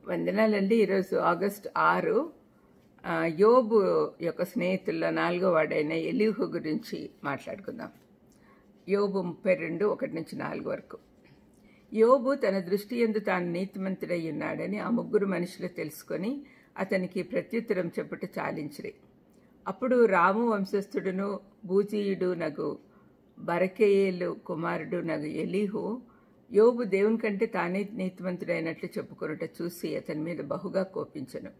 వందనాలండి. ఈరోజు ఆగస్టు 6 యోబు యొక్క స్నేహితుల్లో 4వ వాడైన ఎలీహు గురించి మాట్లాడుకుందాం. యోబు 32 1-4 వరకు. యోబు తన దృష్టి యందు తాను నీతిమంతుడై ఉన్నాడని ఆ ముగ్గురు మనుషులు తెలుసుకొని అతనికి ప్రత్యుత్తరం చెప్పుట చాలించిరి. అప్పుడు రాము వంశస్థుడును బూజీయుడు నగు బరకెయేలు కుమారుడు నగు ఎలీహు యోబు దేవుని కంటే తానే నీతిమంతుడైనట్లు చెప్పుకొనుట చూసి అతని మీద బహుగా కోపించెను.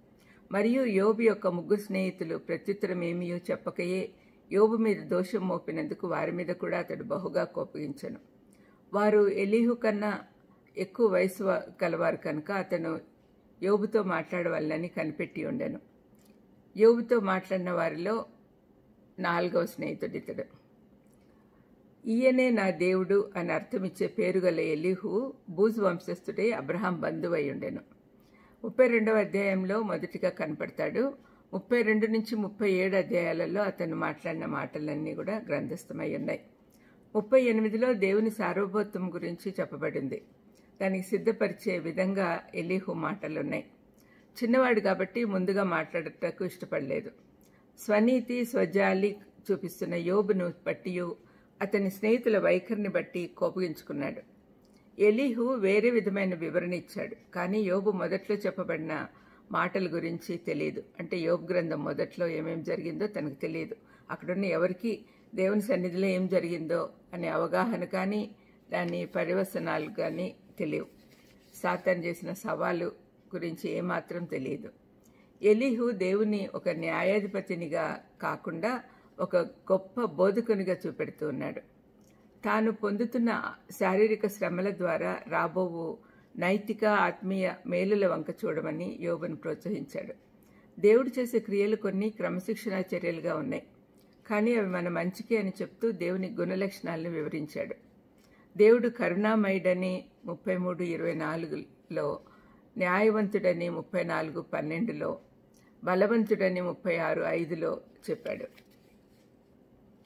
మరియు యోబు యొక్క ముగ్గురు స్నేహితులు ప్రత్యుత్తరం ఏమీయో చెప్పకయే యోబు మీద దోషం మోపినందుకు వారి మీద కూడా అతడు బహుగా కోపించెను. వారు ఎలీహు కన్నా ఎక్కువ వయసు కలవారు కనుక అతను యోబుతో మాట్లాడవల్లని కనిపెట్టి ఉండెను. యోబుతో మాట్లాడిన వారిలో 4వ స్నేహితుడు ఇతడు. ఈయనే నా దేవుడు అని అర్థమిచ్చే పేరుగల ఎలీహు బూజు వంశస్థుడే అబ్రహాం బంధువై ఉండెను. 32వ అధ్యాయంలో మొదటిగా కనపడతాడు. 32-37 అధ్యాయాలలో అతను మాట్లాడిన మాటలన్నీ కూడా గ్రంథస్థమై ఉన్నాయి. 38లో దేవుని సార్వభౌత్వం గురించి చెప్పబడింది. దానికి సిద్ధపరిచే విధంగా ఎలీహు మాటలున్నాయి. చిన్నవాడు కాబట్టి ముందుగా మాట్లాడటకు ఇష్టపడలేదు. స్వనీతి స్వజాలి చూపిస్తున్న యోబును బట్టి అతని స్నేహితుల వైఖరిని బట్టి కోపగించుకున్నాడు. ఎలీహు వేరే విధమైన వివరణ ఇచ్చాడు. కానీ యోబు మొదట్లో చెప్పబడిన మాటల గురించి తెలియదు. అంటే యోబు గ్రంథం మొదట్లో ఏమేం జరిగిందో తనకు తెలియదు. అక్కడున్న ఎవరికి దేవుని సన్నిధిలో ఏం జరిగిందో అనే అవగాహన కానీ దాని పర్యవసనాలు కానీ తెలియవు. సాతాను చేసిన సవాలు గురించి ఏమాత్రం తెలియదు. ఎలీహు దేవుని ఒక న్యాయాధిపతినిగా కాకుండా ఒక గొప్ప బోధకునిగా చూపెడుతూ ఉన్నాడు. తాను పొందుతున్న శారీరక శ్రమల ద్వారా రాబోవు నైతిక ఆత్మీయ మేలుల వంక చూడమని యోబును ప్రోత్సహించాడు. దేవుడు చేసే క్రియలు కొన్ని క్రమశిక్షణా చర్యలుగా ఉన్నాయి, కానీ అవి మన మంచికే అని చెప్తూ దేవుని గుణలక్షణాలను వివరించాడు. దేవుడు కరుణామయుడని 33:24లో, న్యాయవంతుడని 34:12లో, బలవంతుడని 36:5లో చెప్పాడు.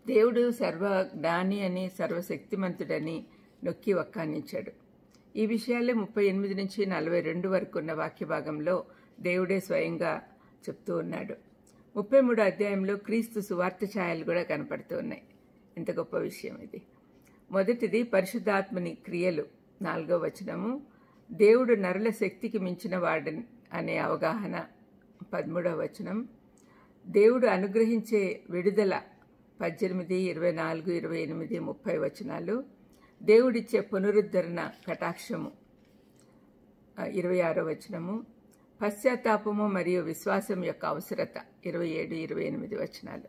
దేవుడు సర్వజ్ఞాని అని సర్వశక్తిమంతుడని నొక్కి వక్కానించాడు. ఈ విషయాలే 38-42 వరకు ఉన్న వాక్య భాగంలో దేవుడే స్వయంగా చెప్తూ ఉన్నాడు. 33వ అధ్యాయంలో క్రీస్తు సువార్త ఛాయలు కూడా కనపడుతూ ఉన్నాయి. ఎంత గొప్ప విషయం ఇది. మొదటిది పరిశుద్ధాత్మని క్రియలు, 4వ వచనము. దేవుడు నరుల శక్తికి మించిన వాడు అనే అవగాహన, 13వ వచనం. దేవుడు అనుగ్రహించే విడుదల, 18, 24, 28, 30 వచనాలు. దేవుడిచ్చే పునరుద్ధరణ కటాక్షము, 26వ వచనము. పశ్చాత్తాపము మరియు విశ్వాసం యొక్క అవసరత, 27, 28 వచనాలు.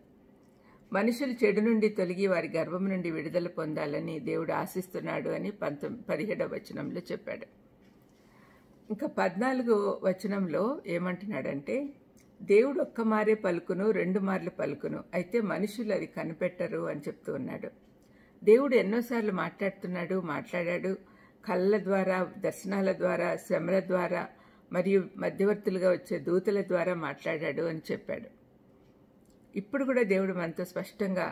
మనుషులు చెడు నుండి తొలగి వారి గర్వం నుండి విడుదల పొందాలని దేవుడు ఆశిస్తున్నాడు అని 17వ వచనంలో చెప్పాడు. ఇంకా 14వ వచనంలో ఏమంటున్నాడంటే, దేవుడు ఒక్క మారే పలుకును, 2 మార్లు పలుకును, అయితే మనుషులు అది కనిపెట్టరు అని చెప్తూ ఉన్నాడు. దేవుడు ఎన్నోసార్లు మాట్లాడాడు. కళ్ళ ద్వారా, దర్శనాల ద్వారా, శ్రమల ద్వారా మరియు మధ్యవర్తులుగా వచ్చే దూతల ద్వారా మాట్లాడాడు అని చెప్పాడు. ఇప్పుడు కూడా దేవుడు మనతో స్పష్టంగా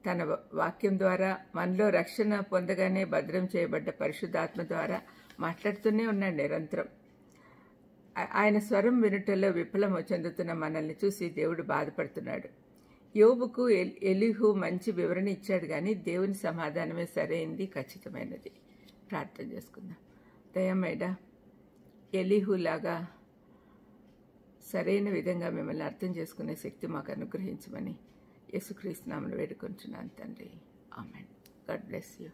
తన వాక్యం ద్వారా, మనలో రక్షణ పొందగానే భద్రం చేయబడ్డ పరిశుద్ధాత్మ ద్వారా మాట్లాడుతూనే ఉన్నాడు నిరంతరం. ఆయన స్వరం వినుటలో విఫలం చెందుతున్న మనల్ని చూసి దేవుడు బాధపడుతున్నాడు. యోబుకు ఎలీహు మంచి వివరణ ఇచ్చాడు, కానీ దేవుని సమాధానమే సరైనది, ఖచ్చితమైనది. ప్రార్థన చేసుకుందాం. దయమేడా ఎలీహులాగా సరైన విధంగా మిమ్మల్ని అర్థం చేసుకునే శక్తి మాకు అనుగ్రహించమని యేసుక్రీస్తు నామమున వేడుకొంచున్నాను తండ్రి. ఆమేన్. God bless you.